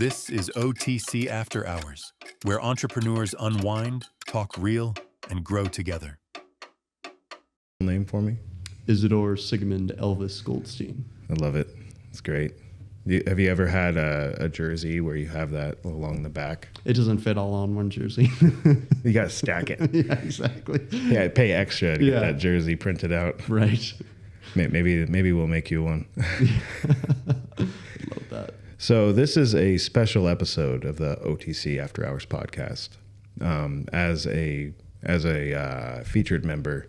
This is OTC After Hours, where entrepreneurs unwind, talk real, and grow together. Name for me? Isadore Sigmund Elvis Goldstein. I love it. It's great. Have you ever had a jersey where you have that along the back? It doesn't fit all on one jersey. You got to stack it. Yeah, exactly. Yeah, pay extra to get that jersey printed out. Right. Maybe we'll make you one. Love that. So this is a special episode of the OTC After Hours podcast. As a featured member,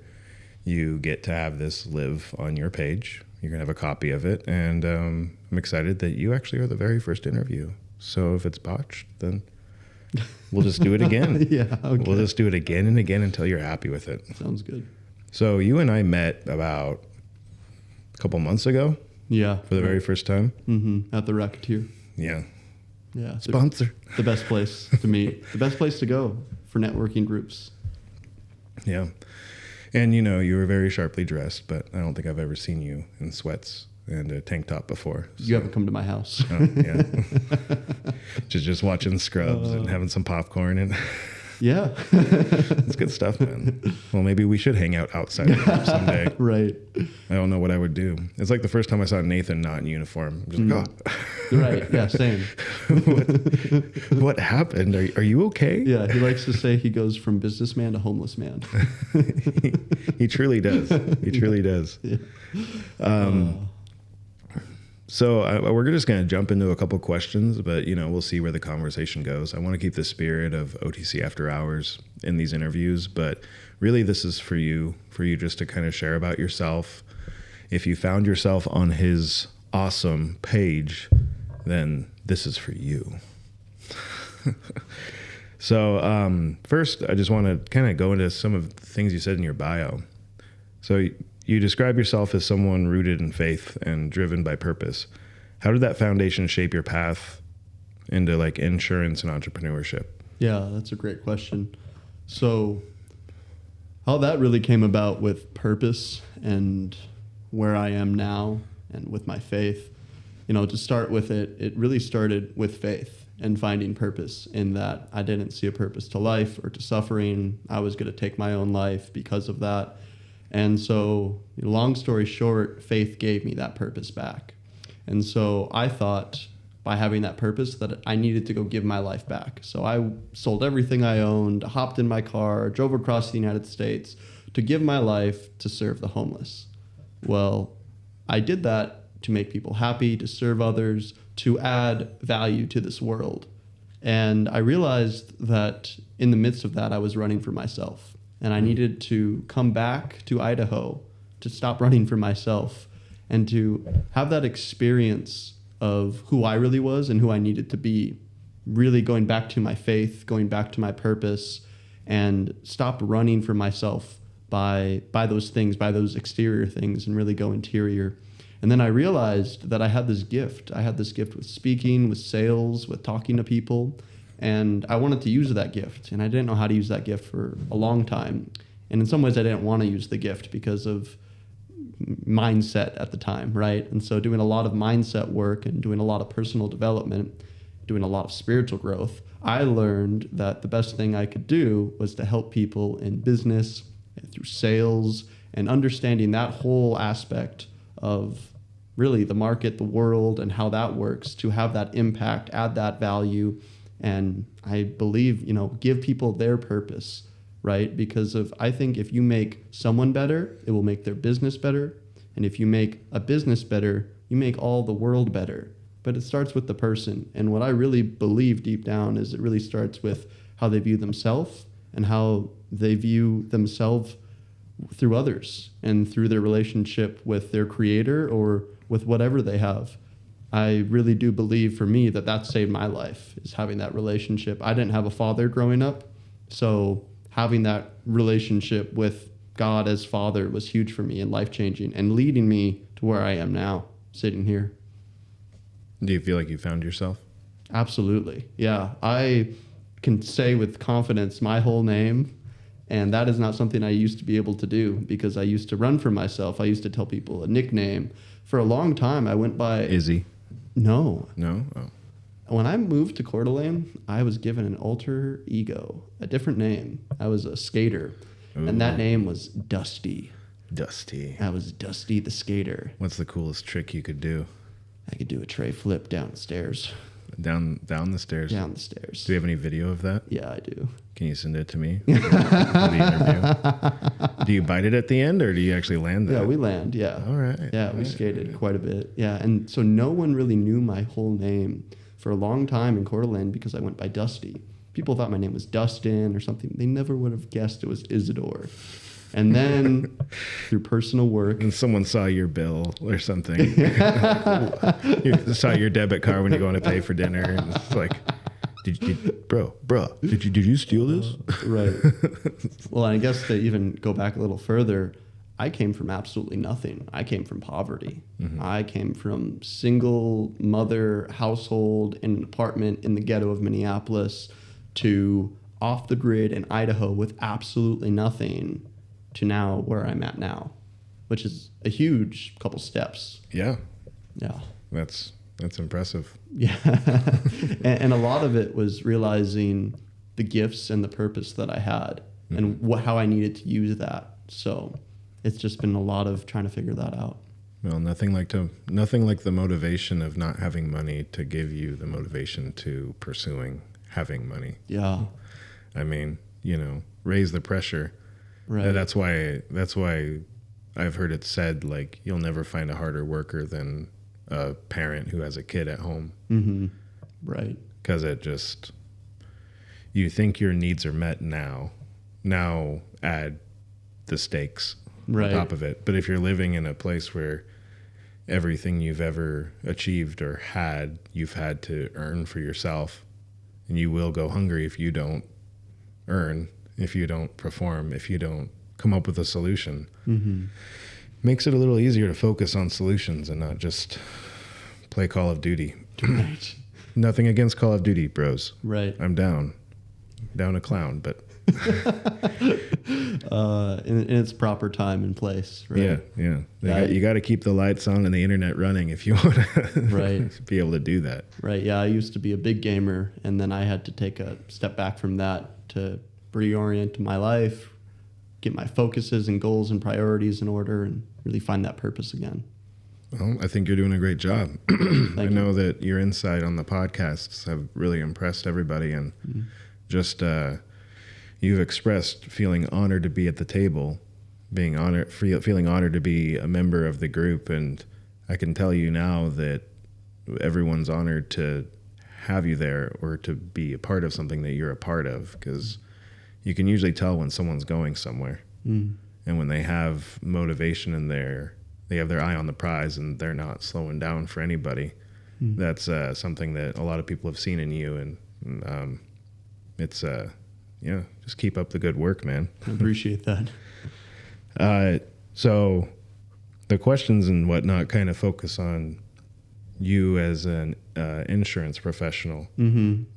you get to have this live on your page. You're going to have a copy of it. And I'm excited that you actually are the very first interview. So if it's botched, then we'll just do it again. Yeah, okay. We'll just do it again and again until you're happy with it. Sounds good. So you and I met about a couple months ago. Yeah. For the very first time. Mm-hmm. At the Racketeer. Yeah. Yeah. Sponsor. The best place to meet. The best place to go for networking groups. Yeah. And, you were very sharply dressed, but I don't think I've ever seen you in sweats and a tank top before. So. You haven't come to my house. Yeah. just watching Scrubs and having some popcorn. And yeah. It's good stuff, man. Well, maybe we should hang out outside the group someday. Right. I don't know what I would do. It's like the first time I saw Nathan not in uniform. I'm just like, oh. Right. Yeah, same. What happened? Are you okay? Yeah, he likes to say he goes from businessman to homeless man. He truly does. He truly does. Yeah. So we're just going to jump into a couple questions, but, we'll see where the conversation goes. I want to keep the spirit of OTC After Hours in these interviews, but really this is for you just to kind of share about yourself. If you found yourself on his awesome page, then this is for you. So first, I just want to kind of go into some of the things you said in your bio. So you describe yourself as someone rooted in faith and driven by purpose. How did that foundation shape your path into like insurance and entrepreneurship? Yeah, that's a great question. So how that really came about with purpose and where I am now and with my faith, to start with it really started with faith and finding purpose in that I didn't see a purpose to life or to suffering. I was going to take my own life because of that. And so, long story short, faith gave me that purpose back. And so I thought by having that purpose that I needed to go give my life back. So I sold everything I owned, hopped in my car, drove across the United States to give my life to serve the homeless. Well, I did that to make people happy, to serve others, to add value to this world. And I realized that in the midst of that, I was running for myself. And I needed to come back to Idaho to stop running for myself and to have that experience of who I really was and who I needed to be, really going back to my faith, going back to my purpose, and stop running for myself by those things, by those exterior things, and really go interior. And then I realized that I had this gift. I had this gift with speaking, with sales, with talking to people. And I wanted to use that gift, and I didn't know how to use that gift for a long time. And in some ways, I didn't want to use the gift because of mindset at the time, right? And so doing a lot of mindset work and doing a lot of personal development, doing a lot of spiritual growth, I learned that the best thing I could do was to help people in business and through sales and understanding that whole aspect of really the market, the world, and how that works to have that impact, add that value. And I believe, give people their purpose, right? Because I think if you make someone better, it will make their business better. And if you make a business better, you make all the world better. But it starts with the person. And what I really believe deep down is it really starts with how they view themselves and how they view themselves through others and through their relationship with their creator or with whatever they have. I really do believe for me that saved my life, is having that relationship. I didn't have a father growing up, so having that relationship with God as Father was huge for me and life-changing and leading me to where I am now, sitting here. Do you feel like you found yourself? Absolutely, yeah. I can say with confidence my whole name, and that is not something I used to be able to do because I used to run for myself. I used to tell people a nickname. For a long time, I went by... Izzy. No. No? Oh. when I moved to Coeur d'Alene, I was given an alter ego, a different name. I was a skater, and that name was Dusty. Dusty. I was Dusty the skater. What's the coolest trick you could do? I could do a tray flip down the stairs. Down the stairs? Down the stairs. Do you have any video of that? Yeah, I do. Can you send it to me for the interview? Do you bite it at the end, or do you actually land that? Yeah, we land, yeah. All right. Yeah, we skated quite a bit. Yeah, and so no one really knew my whole name for a long time in Coeur d'Alene because I went by Dusty. People thought my name was Dustin or something. They never would have guessed it was Isadore. And then through personal work. And someone saw your bill or something. You saw your debit card when you go in to pay for dinner. And it's like, bro, did you steal this? Right. Well, I guess to even go back a little further, I came from absolutely nothing. I came from poverty. Mm-hmm. I came from single mother household in an apartment in the ghetto of Minneapolis to off the grid in Idaho with absolutely nothing to now where I'm at now, which is a huge couple steps. Yeah. Yeah. That's impressive. Yeah. and a lot of it was realizing the gifts and the purpose that I had and how I needed to use that. So it's just been a lot of trying to figure that out. Well, nothing like the motivation of not having money to give you the motivation to pursuing having money. Yeah. I mean, raise the pressure. Right. That's why I've heard it said, like, you'll never find a harder worker than a parent who has a kid at home. Mm-hmm. Right. Because you think your needs are met now add the stakes right. on top of it. But if you're living in a place where everything you've ever achieved or had, you've had to earn for yourself, and you will go hungry if you don't earn, if you don't perform, if you don't come up with a solution. Mm-hmm. Makes it a little easier to focus on solutions and not just play Call of Duty. Right. Nothing against Call of Duty, bros. Right. I'm down a clown, but in its proper time and place. Right? Yeah. You got to keep the lights on and the internet running if you want to right. be able to do that. Right. Yeah. I used to be a big gamer, and then I had to take a step back from that to reorient my life, get my focuses and goals and priorities in order, and really find that purpose again. Well, I think you're doing a great job. I know that your insight on the podcasts have really impressed everybody, and just you've expressed feeling honored to be at the table, feeling honored to be a member of the group, and I can tell you now that everyone's honored to have you there or to be a part of something that you're a part of, because you can usually tell when someone's going somewhere, and when they have motivation and they have their eye on the prize and they're not slowing down for anybody. That's something that a lot of people have seen in you, and it's just keep up the good work, man. I appreciate that. So the questions and whatnot kind of focus on you as an insurance professional,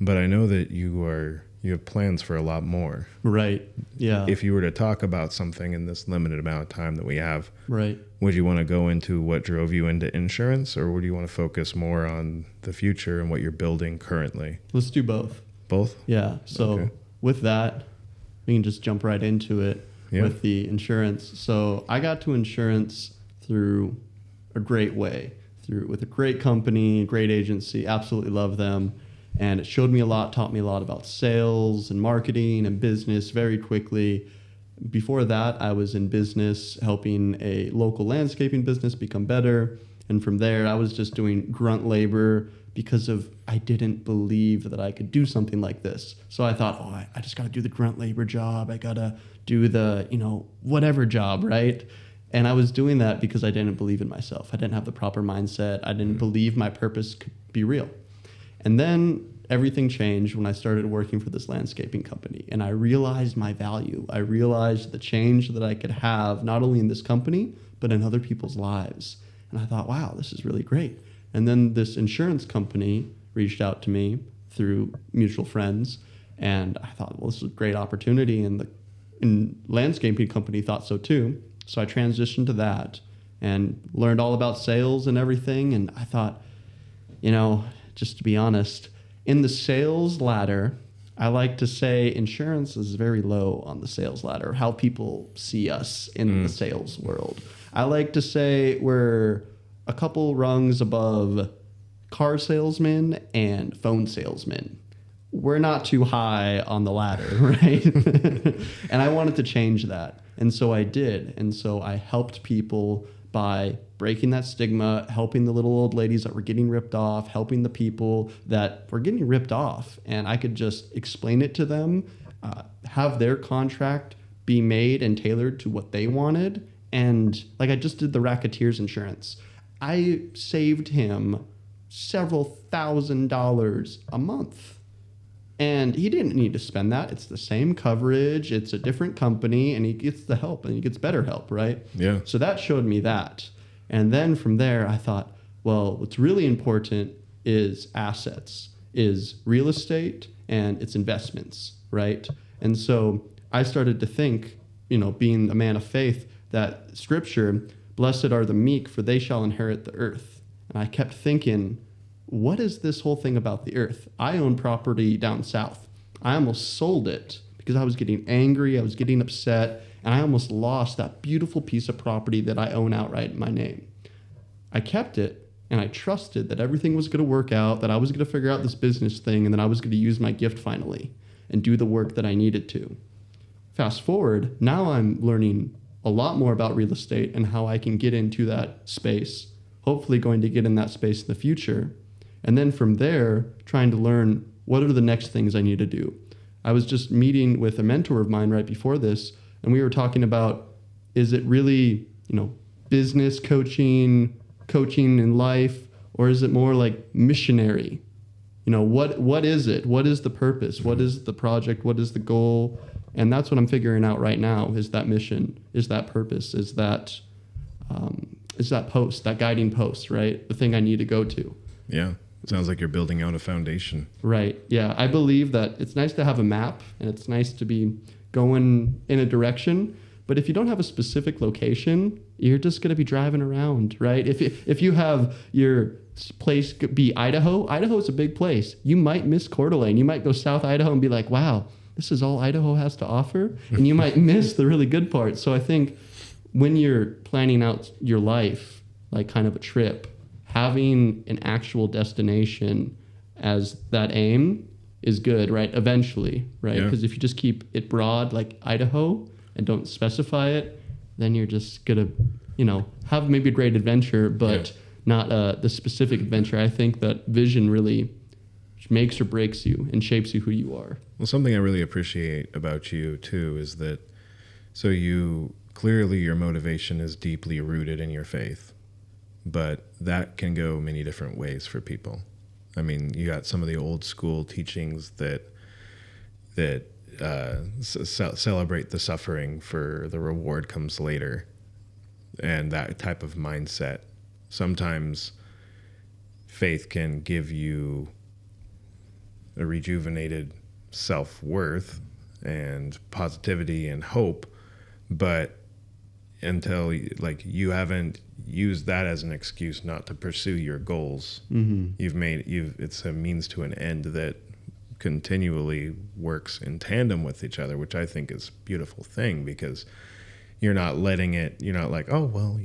but I know that you have plans for a lot more. Right. Yeah. If you were to talk about something in this limited amount of time that we have, right, would you want to go into what drove you into insurance, or would you want to focus more on the future and what you're building currently? Let's do both. Both? Yeah. So with that, we can just jump right into it with the insurance. So I got to insurance through a great way, with a great company, great agency, absolutely love them. And it showed me a lot, taught me a lot about sales and marketing and business very quickly. Before that, I was in business helping a local landscaping business become better. And from there, I was just doing grunt labor because I didn't believe that I could do something like this. So I thought, I just got to do the grunt labor job. I got to do the, whatever job, right? And I was doing that because I didn't believe in myself. I didn't have the proper mindset. I didn't believe my purpose could be real. And then everything changed when I started working for this landscaping company, and I realized my value. I realized the change that I could have not only in this company, but in other people's lives. And I thought, wow, this is really great. And then this insurance company reached out to me through mutual friends, and I thought, well, this is a great opportunity, and the landscaping company thought so too. So I transitioned to that and learned all about sales and everything, and I thought, just to be honest, in the sales ladder, I like to say insurance is very low on the sales ladder, how people see us in the sales world. I like to say we're a couple rungs above car salesmen and phone salesmen. We're not too high on the ladder, right? And I wanted to change that. And so I did. And so I helped people by breaking that stigma, helping the little old ladies that were getting ripped off, helping the people that were getting ripped off. And I could just explain it to them, have their contract be made and tailored to what they wanted. And like I just did the racketeer's insurance. I saved him several $1,000s a month. And he didn't need to spend that. It's the same coverage. It's a different company, and he gets the help, and he gets better help, right? Yeah. So that showed me that. And then from there, I thought, well, what's really important is assets, is real estate, and it's investments, right? And so I started to think, being a man of faith, that scripture, blessed are the meek, for they shall inherit the earth. And I kept thinking, what is this whole thing about the earth? I own property down south. I almost sold it because I was getting angry. I was getting upset. And I almost lost that beautiful piece of property that I own outright in my name. I kept it, and I trusted that everything was going to work out, that I was going to figure out this business thing, and that I was going to use my gift finally and do the work that I needed to. Fast forward, now I'm learning a lot more about real estate and how I can get into that space, hopefully going to get in that space in the future. And then from there, trying to learn what are the next things I need to do. I was just meeting with a mentor of mine right before this, and we were talking about, is it really, business coaching in life, or is it more like missionary? What is it? What is the purpose? What is the project? What is the goal? And that's what I'm figuring out right now, is that mission, is that purpose, is that post, that guiding post, right? The thing I need to go to. Yeah. It sounds like you're building out a foundation. Right. Yeah. I believe that it's nice to have a map, and it's nice to be going in a direction. But if you don't have a specific location, you're just going to be driving around, right? If you have your place be Idaho, Idaho is a big place. You might miss Coeur d'Alene. You might go South Idaho and be like, wow, this is all Idaho has to offer. And you might miss the really good parts. So I think when you're planning out your life, like kind of a trip, having an actual destination as that aim is good, right? Eventually, right? Because if you just keep it broad, like Idaho, and don't specify it, then you're just gonna, have maybe a great adventure, but not the specific adventure. I think that vision really makes or breaks you and shapes you who you are. Well, something I really appreciate about you too is that, so clearly your motivation is deeply rooted in your faith. But that can go many different ways for people. I mean, you got some of the old school teachings that celebrate the suffering for the reward comes later, and that type of mindset. Sometimes faith can give you a rejuvenated self-worth and positivity and hope, but until you haven't used that as an excuse not to pursue your goals. Mm-hmm. It's a means to an end that continually works in tandem with each other, which I think is a beautiful thing, because you're not like, oh, well,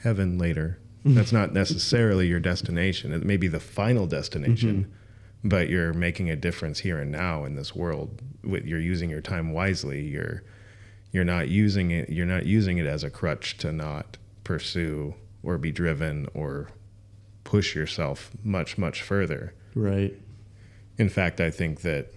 heaven later. That's not necessarily your destination. It may be the final destination, but you're making a difference here and now in this world. You're using your time wisely. You're not using it as a crutch to not pursue or be driven or push yourself much, much further. Right. In fact, I think that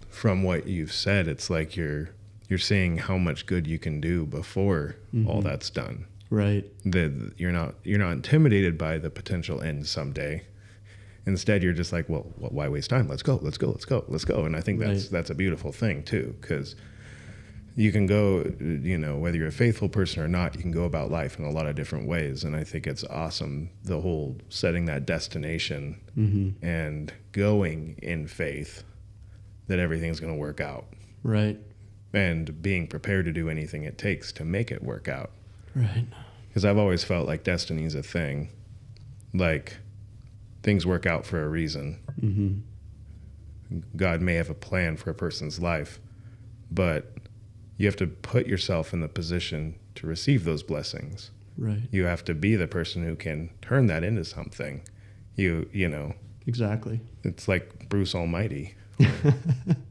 from what you've said, it's like you're seeing how much good you can do before all that's done. Right. That you're not intimidated by the potential end someday. Instead, you're just like, well, why waste time? Let's go. And I think that's a beautiful thing too, because you can go, whether you're a faithful person or not, you can go about life in a lot of different ways. And I think it's awesome, the whole setting that destination and going in faith that everything's going to work out. Right. And being prepared to do anything it takes to make it work out. Right. Because I've always felt like destiny is a thing. Like, things work out for a reason. God may have a plan for a person's life, but you have to put yourself in the position to receive those blessings. Right. You have to be the person who can turn that into something. You know. Exactly. It's like Bruce Almighty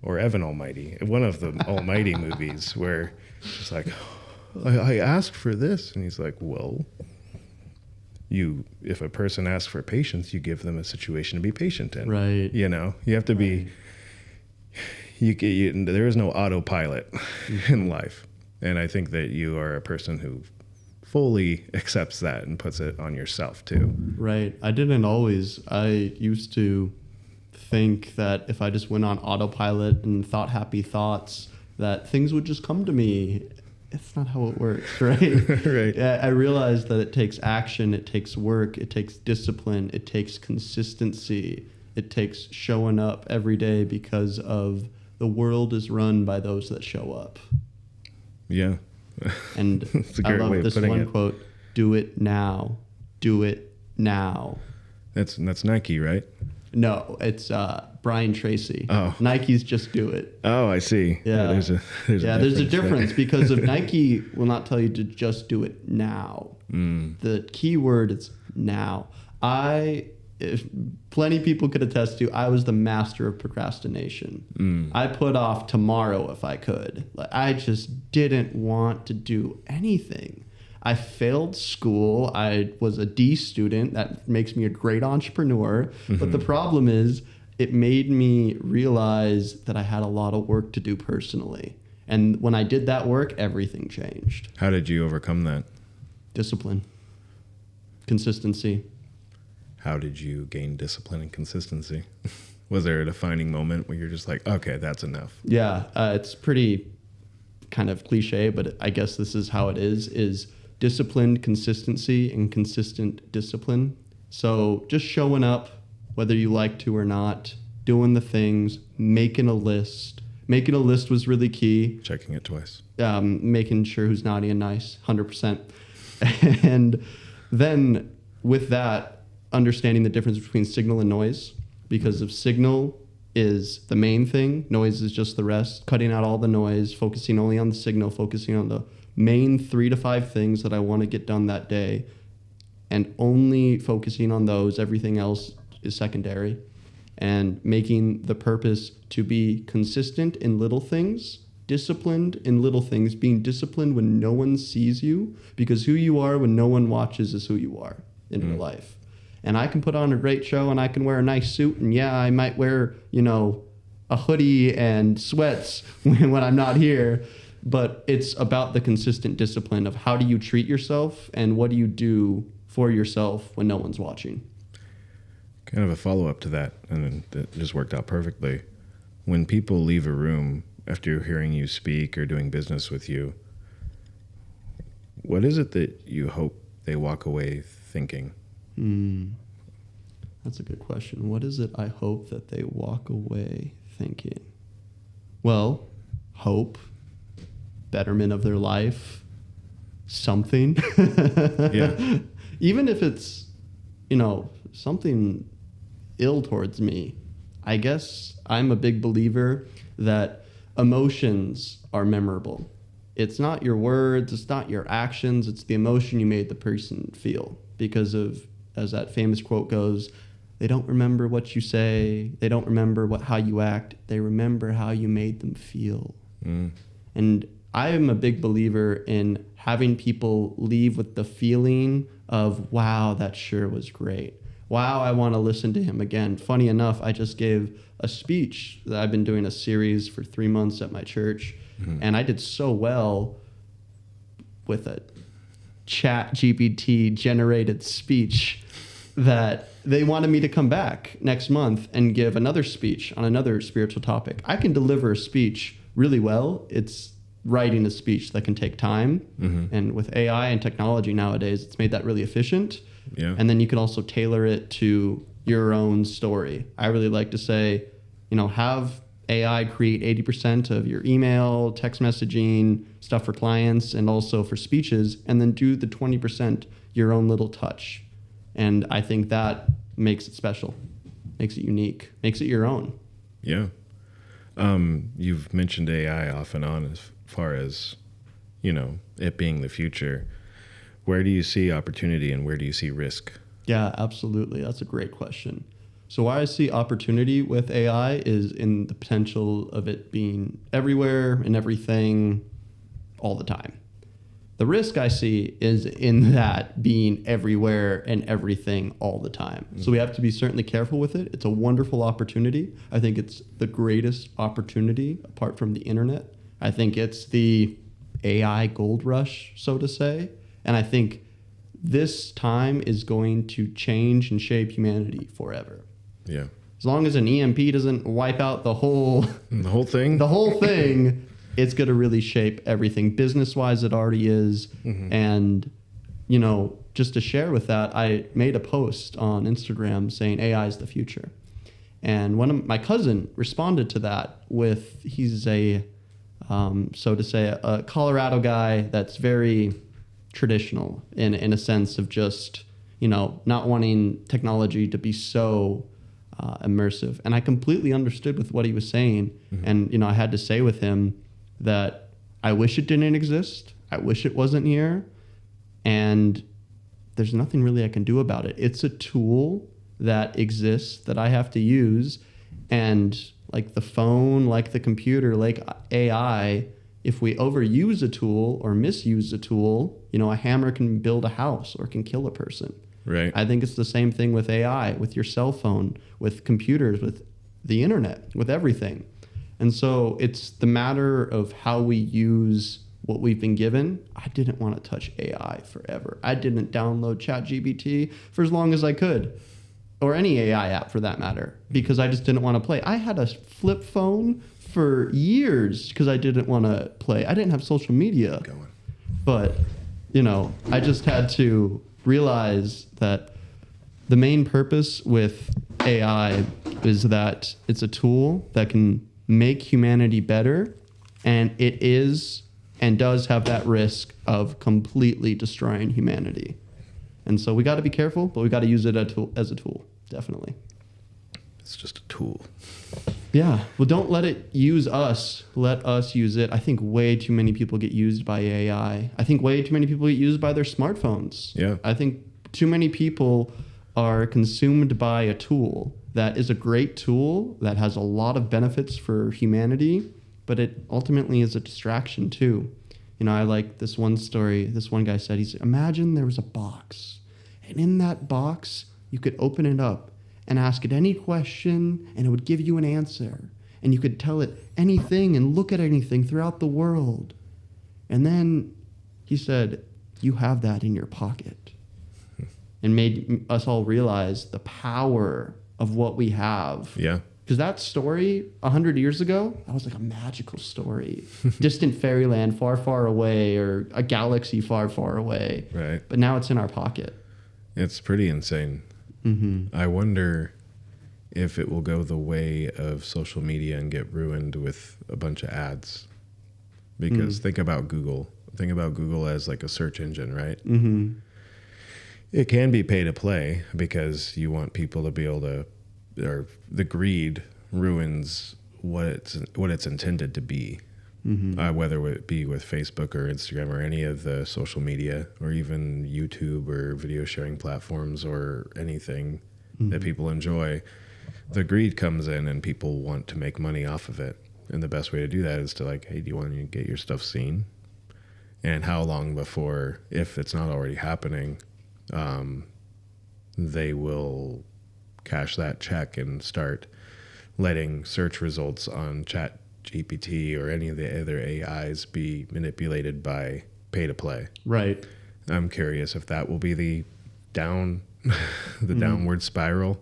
or Evan Almighty, one of the Almighty movies where it's like, I asked for this. And he's like, well, if a person asks for patience, you give them a situation to be patient in. Right. You know, you have to be, there is no autopilot in life. And I think that you are a person who fully accepts that and puts it on yourself too. Right. I didn't always. I used to think that if I just went on autopilot and thought happy thoughts, that things would just come to me. It's not how it works, right? Right. Yeah, I realized that it takes action, it takes work, it takes discipline, it takes consistency, it takes showing up every day, because of the world is run by those that show up. Yeah. And That's a I great way love of this putting one it. quote: "Do it now, do it now." That's Nike, right? No, it's Brian Tracy. Oh. Nike's just do it. Oh, I see. Yeah. There's a There's a there. difference because of Nike will not tell you to just do it now. The key word is now. If plenty of people could attest to, I was the master of procrastination. I put off tomorrow if I could. Like, I just didn't want to do anything. I failed school. I was a D student. That makes me a great entrepreneur. But the problem is, it made me realize that I had a lot of work to do personally. And when I did that work, everything changed. How did you overcome that? Discipline, consistency. How did you gain discipline and consistency? Was there a defining moment where you're just like, okay, that's enough? Yeah, it's pretty kind of cliche, but I guess this is how it is disciplined consistency and consistent discipline. So just showing up, whether you like to or not, doing the things, making a list. Making a list was really key. Checking it twice. Making sure who's naughty and nice, 100%. And then with that, understanding the difference between signal and noise, because of signal is the main thing, noise is just the rest. Cutting out all the noise, focusing only on the signal, focusing on the main 3 to 5 things that I want to get done that day, and only focusing on those. Everything else is secondary. And making the purpose to be consistent in little things, disciplined in little things, being disciplined when no one sees you, because who you are when no one watches is who you are in real life. And I can put on a great show and I can wear a nice suit, and yeah, I might wear, a hoodie and sweats when I'm not here, but it's about the consistent discipline of how do you treat yourself and what do you do for yourself when no one's watching. Kind of a follow-up to that, and that just worked out perfectly. When people leave a room after hearing you speak or doing business with you, what is it that you hope they walk away thinking? That's a good question. What is it I hope that they walk away thinking? Well, hope, betterment of their life, something. Yeah. Even if it's, something ill towards me. I guess I'm a big believer that emotions are memorable. It's not your words, it's not your actions, it's the emotion you made the person feel. Because of, as that famous quote goes, they don't remember what you say, they don't remember how you act, they remember how you made them feel. And I am a big believer in having people leave with the feeling of, wow, that sure was great. Wow, I want to listen to him again. Funny enough, I just gave a speech that I've been doing a series for 3 months at my church, and I did so well with a chat GPT generated speech that they wanted me to come back next month and give another speech on another spiritual topic. I can deliver a speech really well. It's writing a speech that can take time. And with AI and technology nowadays, it's made that really efficient. Yeah. And then you can also tailor it to your own story. I really like to say, have AI create 80% of your email, text messaging, stuff for clients, and also for speeches, and then do the 20% your own little touch. And I think that makes it special, makes it unique, makes it your own. Yeah. You've mentioned AI off and on as far as, it being the future. Where do you see opportunity and where do you see risk? Yeah, absolutely. That's a great question. So why I see opportunity with AI is in the potential of it being everywhere and everything all the time. The risk I see is in that being everywhere and everything all the time. So we have to be certainly careful with it. It's a wonderful opportunity. I think it's the greatest opportunity apart from the internet. I think it's the AI gold rush, so to say. And I think this time is going to change and shape humanity forever. Yeah. As long as an EMP doesn't wipe out the whole thing, it's going to really shape everything. Business-wise, it already is. Mm-hmm. And, just to share with that, I made a post on Instagram saying AI is the future. And my cousin responded to that with, he's a, so to say, a Colorado guy that's very traditional in a sense of just, not wanting technology to be so immersive. And I completely understood with what he was saying. Mm-hmm. And, I had to say with him that I wish it didn't exist. I wish it wasn't here. And there's nothing really I can do about it. It's a tool that exists that I have to use. And like the phone, like the computer, like AI, if we overuse a tool or misuse a tool, a hammer can build a house or can kill a person. Right. I think it's the same thing with AI, with your cell phone, with computers, with the internet, with everything. And so it's the matter of how we use what we've been given. I didn't want to touch AI forever. I didn't download ChatGPT for as long as I could, or any AI app for that matter, because I just didn't want to play. I had a flip phone for years because I didn't want to play. I didn't have social media. But, I just had to realize that the main purpose with AI is that it's a tool that can make humanity better, and it is and does have that risk of completely destroying humanity. And so we got to be careful, but we got to use it as a tool, definitely. It's just a tool. Yeah. Well, don't let it use us. Let us use it. I think way too many people get used by AI. I think way too many people get used by their smartphones. Yeah. I think too many people are consumed by a tool that is a great tool that has a lot of benefits for humanity, but it ultimately is a distraction too. I like this one story. This one guy said, imagine there was a box, and in that box, you could open it up and ask it any question, and it would give you an answer. And you could tell it anything and look at anything throughout the world. And then he said, you have that in your pocket. And made us all realize the power of what we have. Yeah. Because that story 100 years ago, that was like a magical story. Distant fairyland far, far away, or a galaxy far, far away. Right. But now it's in our pocket. It's pretty insane. Mm-hmm. I wonder if it will go the way of social media and get ruined with a bunch of ads. Because think about Google. Think about Google as like a search engine, right? Mm-hmm. It can be pay to play because you want people to be able to, or the greed ruins what it's intended to be. Mm-hmm. Whether it be with Facebook or Instagram or any of the social media or even YouTube or video sharing platforms or anything that people enjoy, the greed comes in and people want to make money off of it. And the best way to do that is to like, hey, do you want to get your stuff seen? And how long before, if it's not already happening, they will cash that check and start letting search results on ChatGPT or any of the other AIs be manipulated by pay to play. Right. I'm curious if that will be the downward spiral,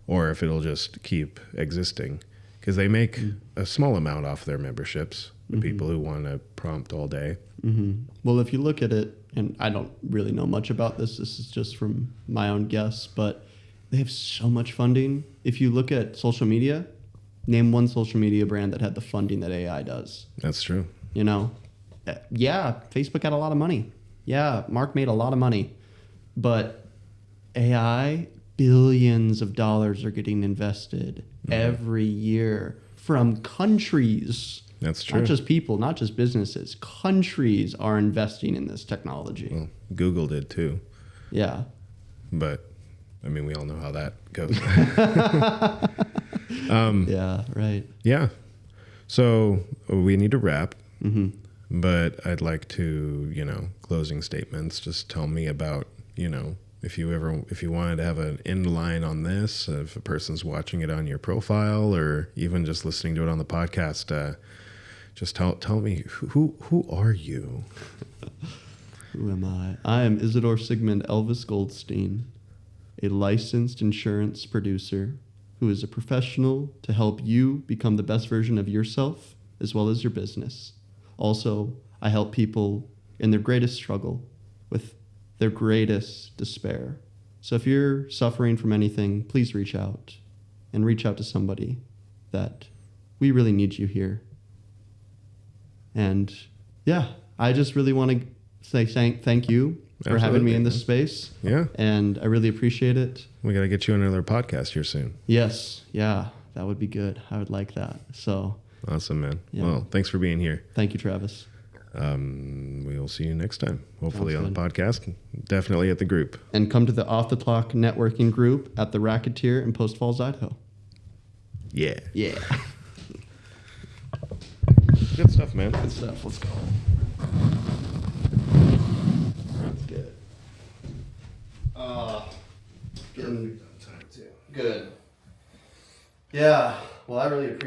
or if it'll just keep existing, because they make a small amount off their memberships, the people who want to prompt all day. Mm-hmm. Well, if you look at it, and I don't really know much about this is just from my own guess, but they have so much funding. If you look at social media, name one social media brand that had the funding that AI does. That's true. Yeah, Facebook had a lot of money. Yeah, Mark made a lot of money. But AI billions of dollars are getting invested every year from countries. That's true. Not just people, not just businesses. Countries are investing in this technology. Well, Google did too. Yeah. But, I mean, we all know how that goes. Yeah, right. Yeah. So we need to wrap. Mm-hmm. But I'd like to, closing statements. Just tell me about, if you wanted to have an end line on this, if a person's watching it on your profile or even just listening to it on the podcast, just tell me who are you? Who am I? I am Isadore Sigmund Elvis Goldstein, a licensed insurance producer who is a professional to help you become the best version of yourself as well as your business. Also, I help people in their greatest struggle with their greatest despair. So if you're suffering from anything, please reach out and reach out to somebody that we really need you here. And yeah, I just really want to say thank you for having me in this space. Yeah. And I really appreciate it. We got to get you on another podcast here soon. Yes. Yeah, that would be good. I would like that. So awesome, man. Yeah. Well, thanks for being here. Thank you, Travis. We will see you next time. Hopefully Sounds on the good. podcast. Definitely at the group. And come to the Off the Clock networking group at the Racketeer in Post Falls, Idaho. Yeah. Yeah. Good stuff, man. Good stuff. Let's go. That's good. Good. Yeah. Well, I really appreciate